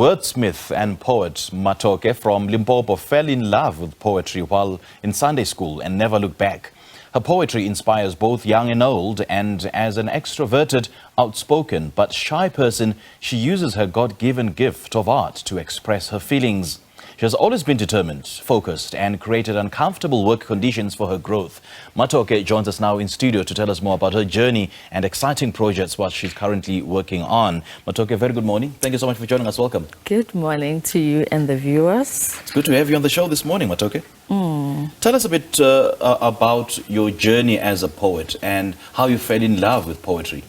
Wordsmith and poet Mmathoke from Limpopo fell in love with poetry while in Sunday school and never looked back. Her poetry inspires both young and old, and as an extroverted, outspoken but shy person, she uses her God-given gift of art to express her feelings. She has always been determined, focused, and created uncomfortable work conditions for her growth. Mmathoke joins us now in studio to tell us more about her journey and exciting projects what she's currently working on. Mmathoke, very good morning. Thank you so much for joining us. Welcome. Good morning to you and the viewers. It's good to have you on the show this morning, Mmathoke. Tell us a bit about your journey as a poet and how you fell in love with poetry.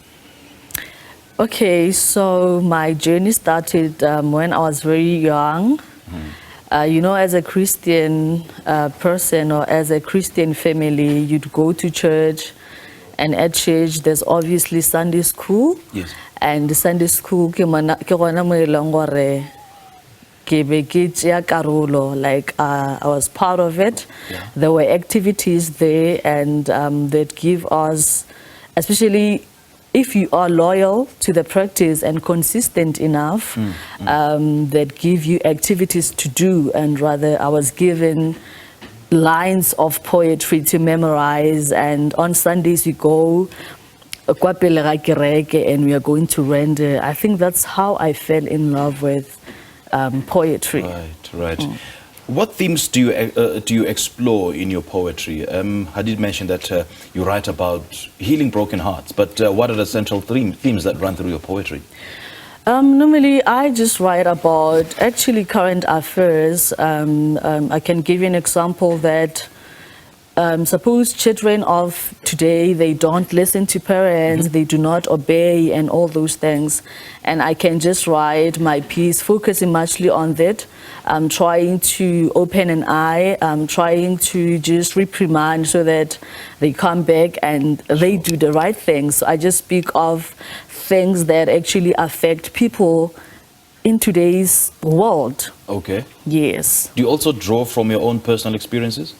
Okay, so my journey started when I was very young. As a Christian person or as a Christian family, you'd go to church, and at church there's obviously Sunday school. Yes. And the Sunday school, like I was part of it. Yeah. There were activities there, and that give us, especially if you are loyal to the practice and consistent enough, that give you activities to do. And rather, I was given lines of poetry to memorize, and on Sundays we go and we are going to render. I think that's how I fell in love with poetry. Right. What themes do you explore in your poetry? I did mention that you write about healing broken hearts, but what are the central themes that run through your poetry? Normally, I just write about actually current affairs. I can give you an example that suppose children of today, they don't listen to parents, they do not obey and all those things. And I can just write my piece focusing muchly on that. I'm trying to open an eye, I'm trying to just reprimand so that they come back and they do the right things. So I just speak of things that actually affect people in today's world. Okay. Yes. Do you also draw from your own personal experiences?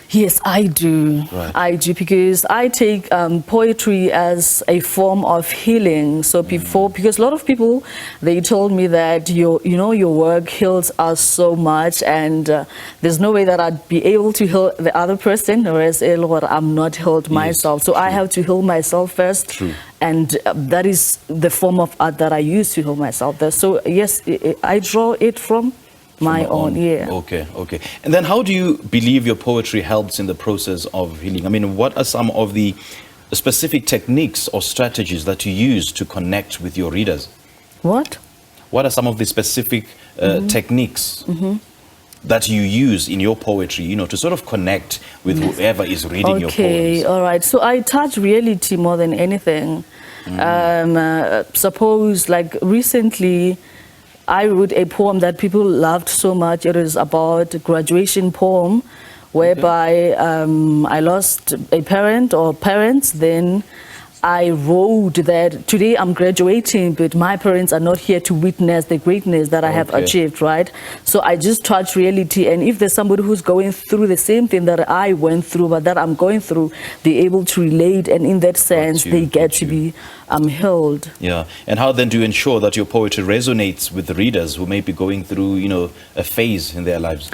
Yes, I do. Right. I do, because I take poetry as a form of healing. So because a lot of people, they told me that your work heals us so much, and there's no way that I'd be able to heal the other person, whereas I'm not healed myself. So I have to heal myself first. True. And that is the form of art that I use to heal myself. So yes, I draw it from my own, yeah. Okay. And then how do you believe your poetry helps in the process of healing? I mean, what are some of the specific techniques or strategies that you use to connect with your readers? What are some of the specific techniques that you use in your poetry, to sort of connect with whoever is reading your poems? Okay, all right. So I touch reality more than anything. Suppose, like recently, I wrote a poem that people loved so much. It is about a graduation poem whereby I lost a parent or parents. Then I wrote that today I'm graduating, but my parents are not here to witness the greatness that I have achieved, right? So I just touch reality. And if there's somebody who's going through the same thing that I went through, but that I'm going through, they're able to relate. And in that sense, they get to be healed. Yeah. And how then do you ensure that your poetry resonates with the readers who may be going through, a phase in their lives?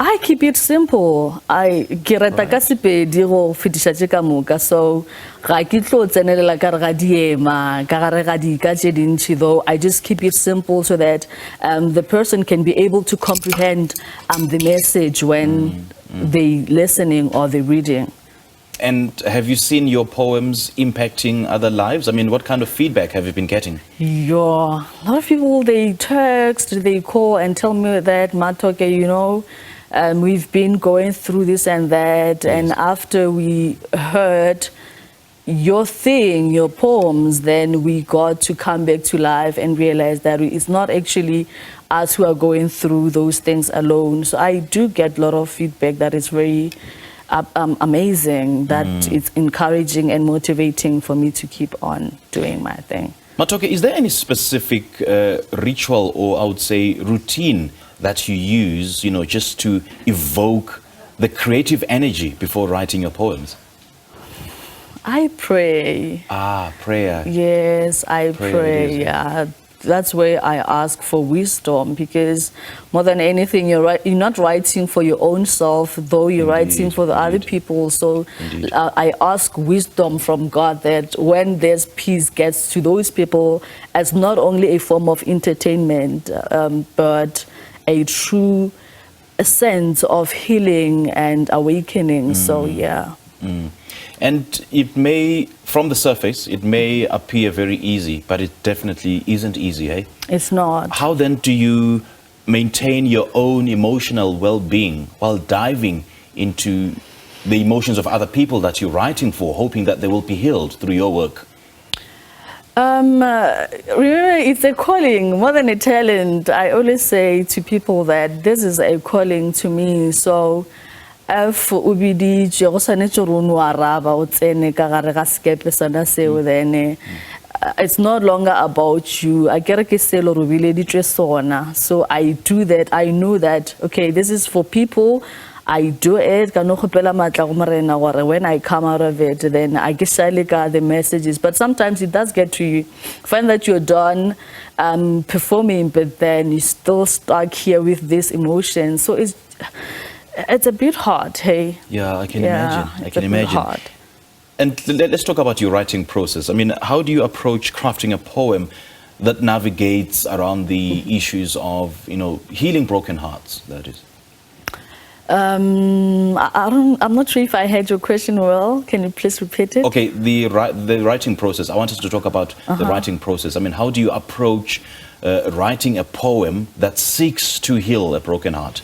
I keep it simple. I kereta ka sepedi go fetisha tse ka moka, so ga ke tlo tsenelela ka re ga diema ka gare ga di ka tse dintsi, though I just keep it simple so that the person can be able to comprehend the message when they listening or they reading. And have you seen your poems impacting other lives? I mean, what kind of feedback have you been getting? Yeah, a lot of people, they text, they call and tell me that, Mmathoke, we've been going through this and that, and after we heard your thing, your poems, then we got to come back to life and realize that it's not actually us who are going through those things alone. So I do get a lot of feedback that is very amazing, that it's encouraging and motivating for me to keep on doing my thing. Mmathoke, is there any specific ritual or I would say routine that you use, just to evoke the creative energy before writing your poems? I pray. Prayer. Yes, I pray. Yeah. that's where I ask for wisdom, because more than anything, you're not writing for your own self, though you're writing for the other people. So I ask wisdom from God that when this piece gets to those people as not only a form of entertainment, but a true sense of healing and awakening. So yeah. And it may, from the surface, it may appear very easy, but it definitely isn't easy, eh? It's not. How then do you maintain your own emotional well-being while diving into the emotions of other people that you're writing for, hoping that they will be healed through your work? Remember, it's a calling more than a talent. I always say to people that this is a calling to me. So if ubidi go sanetse ro no araba o tsene ka gare ga skepe sana seo, then it's no longer about you. I kere ke selo ro bile ditwe sona. So I do that. I know that, okay, this is for people. I do it. When I come out of it, then I get the messages. But sometimes it does get to you. Find that you're done performing, but then you're still stuck here with this emotion. So it's a bit hard, hey? Yeah, I can imagine. I can imagine. Hard. And let's talk about your writing process. I mean, how do you approach crafting a poem that navigates around the issues of, healing broken hearts, that is? I'm not sure if I heard your question well. Can you please repeat it? Okay, the writing process. I wanted to talk about the writing process. I mean, how do you approach writing a poem that seeks to heal a broken heart?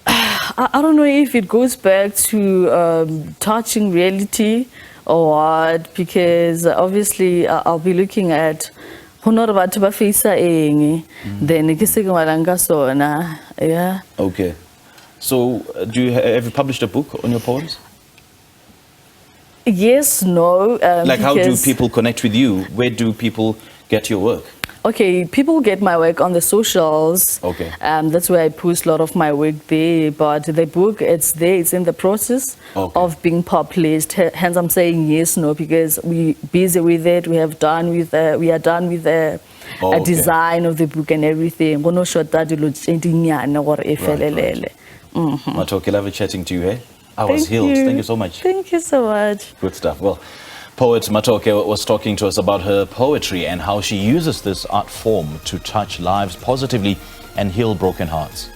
I don't know if it goes back to touching reality or what, because obviously I'll be looking at then yeah. Okay. So, have you published a book on your poems? Yes, no. Like, how do people connect with you? Where do people get your work? Okay, people get my work on the socials. Okay. That's where I post a lot of my work there. But the book, it's there. It's in the process of being published. Hence, I'm saying yes, no, because we're busy with it. We are done with the design of the book and everything. Mmathoke, love chatting to you, eh? I was healed. Thank you so much. Thank you so much. Good stuff. Well, poet Mmathoke was talking to us about her poetry and how she uses this art form to touch lives positively and heal broken hearts.